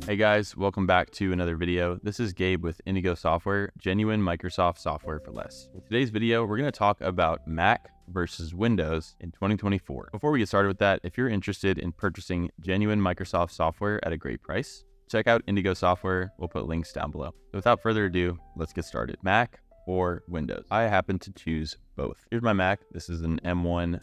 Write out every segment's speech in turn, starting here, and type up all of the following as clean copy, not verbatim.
Hey guys, welcome back to another video. This is Gabe with Indigo Software, genuine Microsoft software for less. In today's video, we're going to talk about Mac versus Windows in 2024. Before we get started with that, if you're interested in purchasing genuine Microsoft software at a great price, check out Indigo Software. We'll put links down below. So without further ado, let's get started. Mac or Windows? I happen to choose both. Here's my Mac. This is an M2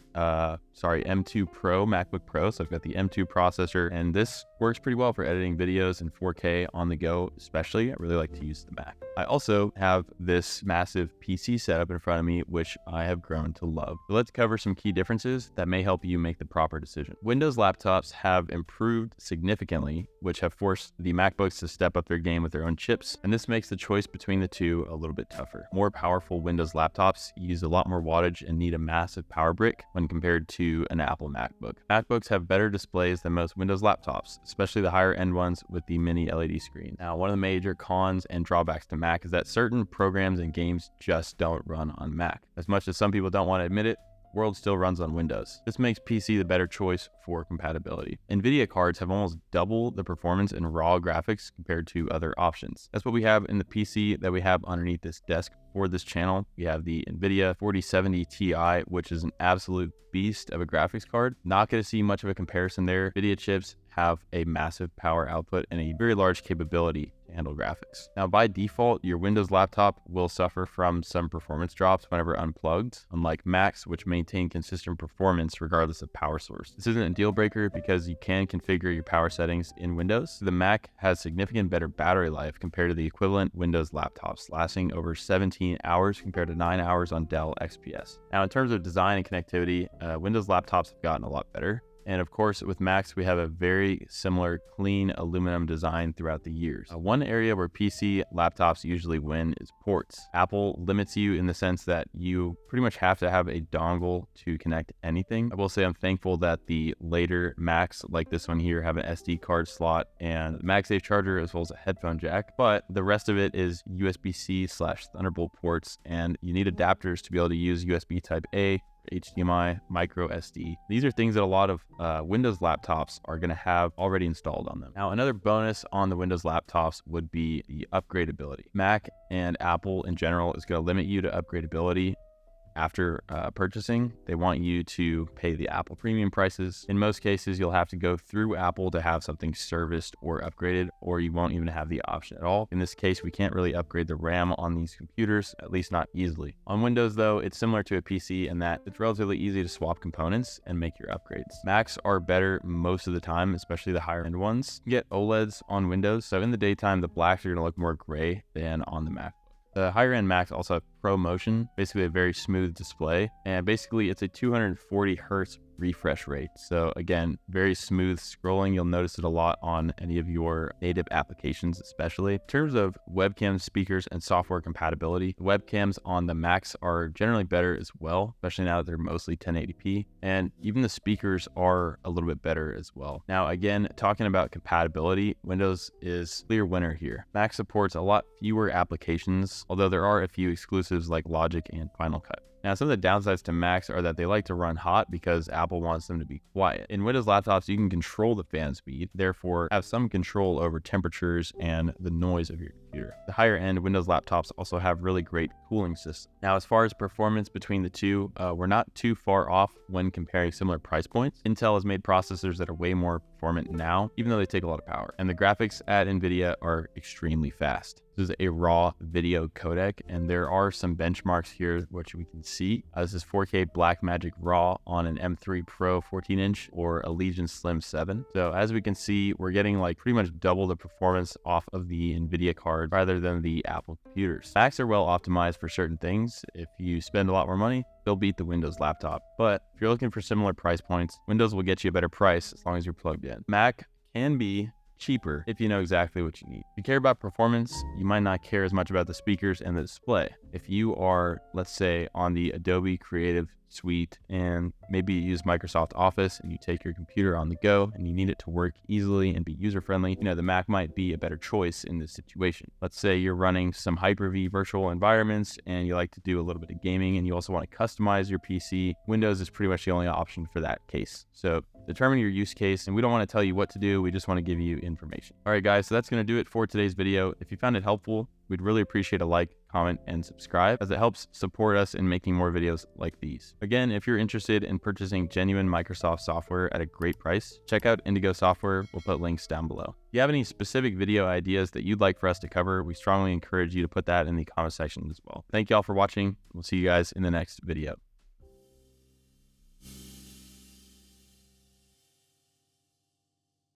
Pro, MacBook Pro. So I've got the M2 processor, and this works pretty well for editing videos in 4K on the go, especially. I really like to use the Mac. I also have this massive PC setup in front of me, which I have grown to love. So let's cover some key differences that may help you make the proper decision. Windows laptops have improved significantly, which have forced the MacBooks to step up their game with their own chips, and this makes the choice between the two a little bit tougher. More powerful Windows laptops use a lot more wattage and need a massive power brick when compared to an Apple MacBook. MacBooks have better displays than most Windows laptops, especially the higher end ones with the mini LED screen. Now, one of the major cons and drawbacks to Mac is that certain programs and games just don't run on Mac. As much as some people don't want to admit it, World still runs on Windows. This makes PC the better choice for compatibility. NVIDIA cards have almost double the performance in raw graphics compared to other options. That's what we have in the PC that we have underneath this desk for this channel. We have the NVIDIA 4070 Ti, which is an absolute beast of a graphics card. Not going to see much of a comparison there. NVIDIA chips have a massive power output and a very large capability to handle graphics. Now, by default, your Windows laptop will suffer from some performance drops whenever unplugged, unlike Macs, which maintain consistent performance regardless of power source. This isn't a deal breaker because you can configure your power settings in Windows. The Mac has significant better battery life compared to the equivalent Windows laptops, lasting over 17 hours compared to 9 hours on Dell XPS. Now, in terms of design and connectivity, Windows laptops have gotten a lot better. And of course, with Macs, we have a very similar clean aluminum design throughout the years. One area where PC laptops usually win is ports. Apple limits you in the sense that you pretty much have to have a dongle to connect anything. I will say I'm thankful that the later Macs, like this one here, have an SD card slot and MagSafe charger as well as a headphone jack. But the rest of it is USB-C/Thunderbolt ports, and you need adapters to be able to use USB Type A, HDMI, micro SD. These are things that a lot of Windows laptops are going to have already installed on them. Now, another bonus on the Windows laptops would be the upgradability. Mac and Apple in general is going to limit you to upgradability. After purchasing, they want you to pay the Apple premium prices. In most cases, you'll have to go through Apple to have something serviced or upgraded, or you won't even have the option at all. In this case, we can't really upgrade the RAM on these computers, at least not easily. On Windows, though, it's similar to a PC in that it's relatively easy to swap components and make your upgrades. Macs are better most of the time, especially the higher end ones. You get OLEDs on Windows, so in the daytime, the blacks are going to look more gray than on the Mac. The higher end Macs also have Pro Motion, basically a very smooth display, and basically it's a 240 hertz refresh rate. So again, very smooth scrolling. You'll notice it a lot on any of your native applications, especially. In terms of webcam, speakers, and software compatibility, the webcams on the Macs are generally better as well, especially now that they're mostly 1080p, and even the speakers are a little bit better as well. Now, again, talking about compatibility, Windows is clear winner here. Mac supports a lot fewer applications, although there are a few exclusives like Logic and Final Cut. Now, some of the downsides to Macs are that they like to run hot because Apple wants them to be quiet. In Windows laptops, you can control the fan speed, therefore have some control over temperatures and the noise of your computer. The higher end Windows laptops also have really great cooling systems. Now, as far as performance between the two, we're not too far off when comparing similar price points. Intel has made processors that are way more performant now, even though they take a lot of power. And the graphics at NVIDIA are extremely fast. This is a raw video codec, and there are some benchmarks here which we can see. This is 4K Blackmagic RAW on an M3 Pro 14-inch or a Legion Slim 7. So as we can see, we're getting like pretty much double the performance off of the NVIDIA card rather than the Apple computers. Macs are well optimized for certain things. If you spend a lot more money, they'll beat the Windows laptop. But if you're looking for similar price points, Windows will get you a better price as long as you're plugged in. Mac can be cheaper if you know exactly what you need. If you care about performance, you might not care as much about the speakers and the display. If you are, let's say, on the Adobe Creative suite, and maybe you use Microsoft Office and you take your computer on the go and you need it to work easily and be user-friendly, the Mac might be a better choice in this situation. Let's say you're running some Hyper-V virtual environments and you like to do a little bit of gaming and you also want to customize your PC. Windows is pretty much the only option for that case. So determine your use case, and we don't want to tell you what to do. We just want to give you information. All right, guys, so that's going to do it for today's video. If you found it helpful, we'd really appreciate a like, comment, and subscribe, as it helps support us in making more videos like these. Again, if you're interested in purchasing genuine Microsoft software at a great price, check out Indigo Software. We'll put links down below. If you have any specific video ideas that you'd like for us to cover, we strongly encourage you to put that in the comment section as well. Thank you all for watching. We'll see you guys in the next video.